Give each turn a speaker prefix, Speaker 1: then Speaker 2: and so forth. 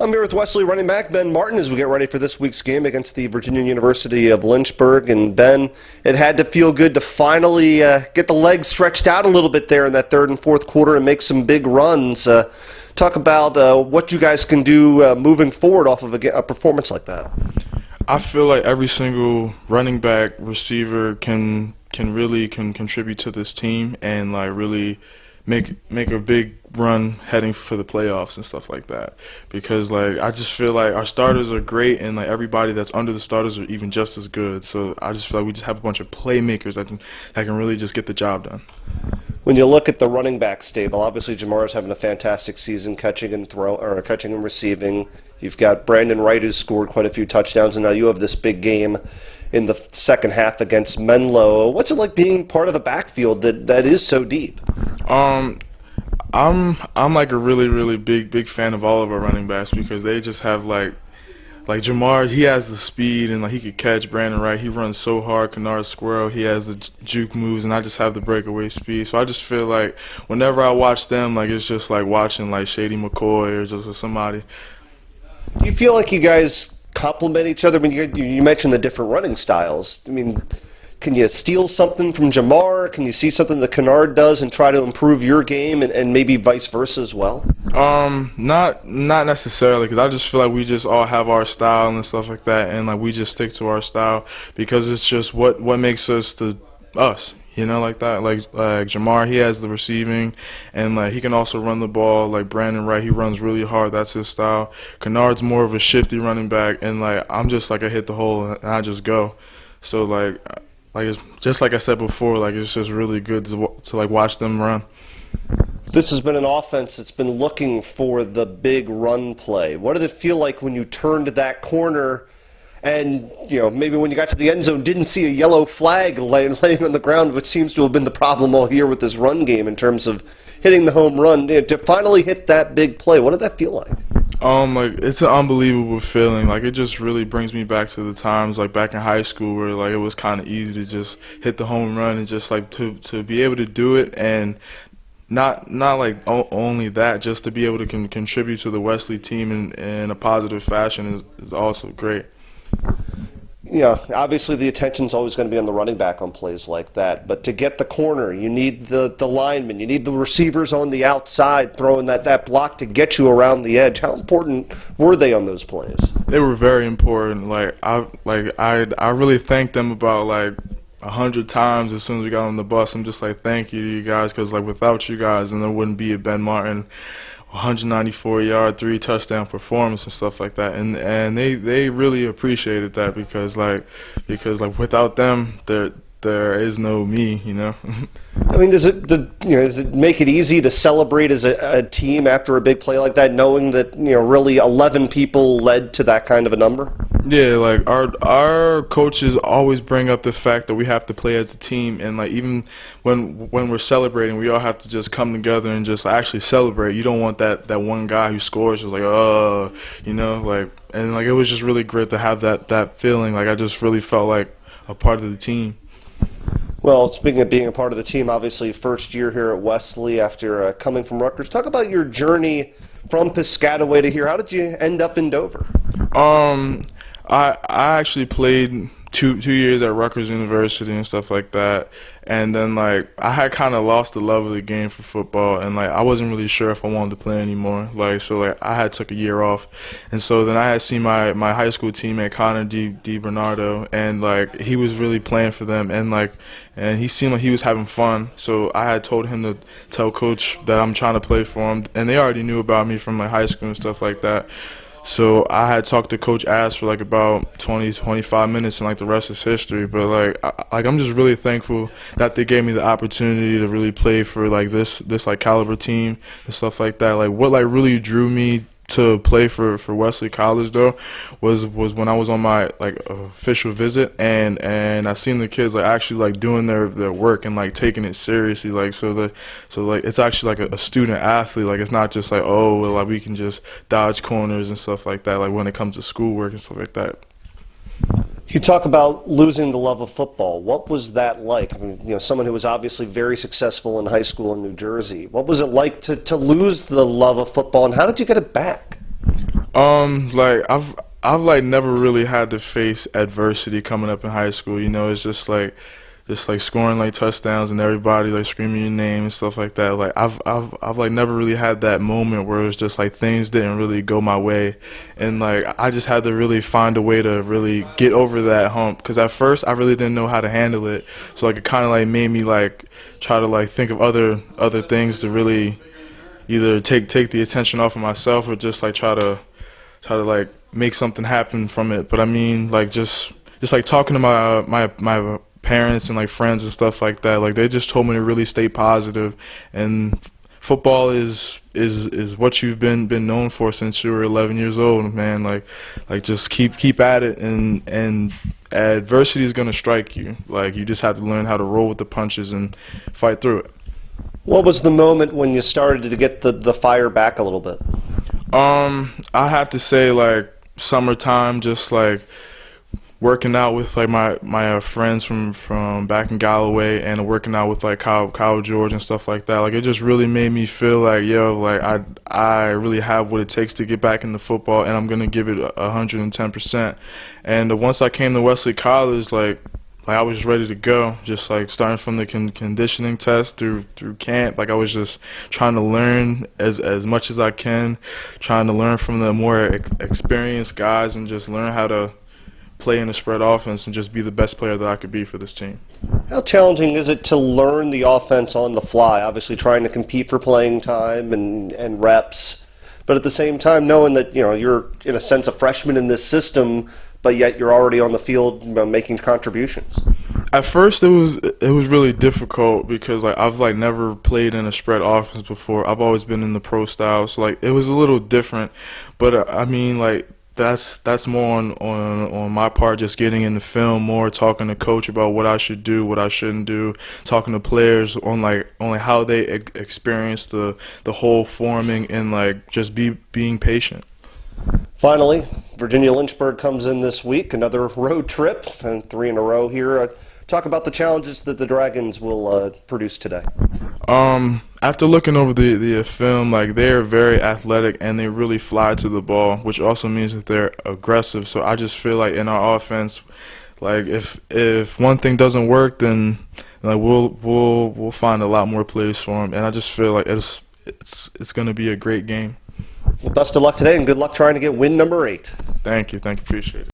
Speaker 1: I'm here with Wesley running back Ben Martin as we get ready for this week's game against the Virginia University of Lynchburg. And Ben, it had to feel good to finally get the legs stretched out a little bit there in that third and fourth quarter and make some big runs. Talk about what you guys can do moving forward off of a performance like that.
Speaker 2: I feel like every single running back, receiver can really contribute to this team and like really make a big run heading for the playoffs and stuff like that. Because like I just feel like our starters are great and like everybody that's under the starters are even just as good. So I just feel like we just have a bunch of playmakers that can really just get the job done.
Speaker 1: When you look at the running back stable, obviously Jamar is having a fantastic season catching and receiving. You've got Brandon Wright, who's scored quite a few touchdowns, and now you have this big game in the second half against Menlo. What's it like being part of a backfield that is so deep?
Speaker 2: I'm like a really big fan of all of our running backs because they just have like Jamar, he has the speed and like he could catch. Brandon Wright, he runs so hard. Kennard Squirrel, he has the juke moves, and I just have the breakaway speed. So I just feel like whenever I watch them, like it's just like watching like Shady McCoy or just somebody.
Speaker 1: Do you feel like you guys complement each other? I mean, you mentioned the different running styles. I mean, can you steal something from Jamar? Can you see something that Kennard does and try to improve your game and maybe vice versa as well?
Speaker 2: Not necessarily, because I just feel like we just all have our style and stuff like that, and like we just stick to our style because it's just what makes us us. You know, like that. Like Jamar, he has the receiving, and like he can also run the ball. Like Brandon Wright, he runs really hard. That's his style. Kennard's more of a shifty running back, and like I'm just like I hit the hole and I just go. So like it's just like I said before, like it's just really good to like watch them run.
Speaker 1: This has been an offense that's been looking for the big run play. What did it feel like when you turned that corner and, you know, maybe when you got to the end zone didn't see a yellow flag laying on the ground, which seems to have been the problem all year with this run game in terms of hitting the home run, to finally hit that big play? What did that feel like?
Speaker 2: Like it's an unbelievable feeling. Like it just really brings me back to the times like back in high school where like it was kind of easy to just hit the home run and just like to be able to do it and not like only that, just to be able to contribute to the Wesley team in a positive fashion is also great.
Speaker 1: Yeah, obviously the attention's always going to be on the running back on plays like that, but to get the corner, you need the linemen, you need the receivers on the outside throwing that block to get you around the edge. How important were they on those plays?
Speaker 2: They were very important. I really thanked them about like 100 times as soon as we got on the bus. I'm just like, thank you to you guys, because like without you guys, then there wouldn't be a Ben Martin 194-yard, 3-touchdown performance and stuff like that, and they really appreciated that because without them there is no me, you know.
Speaker 1: I mean, does it make it easy to celebrate as a team after a big play like that, knowing that really 11 people led to that kind of a number?
Speaker 2: Yeah, like our coaches always bring up the fact that we have to play as a team, and like even when we're celebrating, we all have to just come together and just actually celebrate. You don't want that one guy who scores just like and like it was just really great to have that feeling. Like I just really felt like a part of the team.
Speaker 1: Well, speaking of being a part of the team, obviously first year here at Wesley after coming from Rutgers. Talk about your journey from Piscataway to here. How did you end up in Dover?
Speaker 2: I actually played two years at Rutgers University and stuff like that, and then like I had kind of lost the love of the game for football, and like I wasn't really sure if I wanted to play anymore. So I had took a year off, and so then I had seen my high school teammate Connor D. Bernardo, and like he was really playing for them, and he seemed like he was having fun. So I had told him to tell coach that I'm trying to play for him, and they already knew about me from my high school and stuff like that. So I had talked to Coach Ass for like about 20-25 minutes, and like the rest is history. But like I'm just really thankful that they gave me the opportunity to really play for like this like caliber team and stuff like that. Like what like really drew me to play for Wesley College though was when I was on my like official visit, and I seen the kids like actually like doing their work and like taking it seriously, like so like it's actually like a student athlete. Like it's not just like, oh well, like we can just dodge corners and stuff like that, like when it comes to schoolwork and stuff like that.
Speaker 1: You talk about losing the love of football. What was that like? I mean, someone who was obviously very successful in high school in New Jersey. What was it like to lose the love of football, and how did you get it back?
Speaker 2: Like I've like never really had to face adversity coming up in high school. You know, it's just like scoring like touchdowns and everybody like screaming your name and stuff like that. Like I've like never really had that moment where it was just like things didn't really go my way, and like I just had to really find a way to really get over that hump. Because at first I really didn't know how to handle it, so like it kind of like made me like try to like think of other things to really either take the attention off of myself or just like try to like make something happen from it. But I mean, like just like talking to my parents and like friends and stuff like that. Like they just told me to really stay positive, and football is what you've been known for since you were 11 years old, man. Like just keep at it, and adversity is gonna strike you. Like you just have to learn how to roll with the punches and fight through it.
Speaker 1: What was the moment when you started to get the fire back a little bit?
Speaker 2: I have to say like summertime, just like working out with like my friends from back in Galloway, and working out with like Kyle George and stuff like that. Like it just really made me feel like, yo, like I really have what it takes to get back into football, and I'm gonna give it 110%. And once I came to Wesley College, like I was just ready to go, just like starting from the conditioning test through camp. Like I was just trying to learn as much as I can, trying to learn from the more experienced guys, and just learn how to play in a spread offense and just be the best player that I could be for this team.
Speaker 1: How challenging is it to learn the offense on the fly? Obviously trying to compete for playing time and reps, but at the same time knowing that, you know, you're in a sense a freshman in this system, but yet you're already on the field, you know, making contributions.
Speaker 2: At first, it was really difficult because like I've like never played in a spread offense before. I've always been in the pro style, so like it was a little different. But I mean, like that's more on my part, just getting in the film more, talking to coach about what I should do, what I shouldn't do, talking to players on like how they experience the whole forming, and like just being patient.
Speaker 1: Finally, Virginia Lynchburg comes in this week, another road trip, and 3 in a row here. Talk about the challenges that the Dragons will produce today.
Speaker 2: After looking over the film, like they're very athletic and they really fly to the ball, which also means that they're aggressive. So I just feel like in our offense, like if one thing doesn't work, then like we'll find a lot more plays for them. And I just feel like it's going to be a great game.
Speaker 1: Well, best of luck today, and good luck trying to get win number 8.
Speaker 2: Thank you, appreciate it.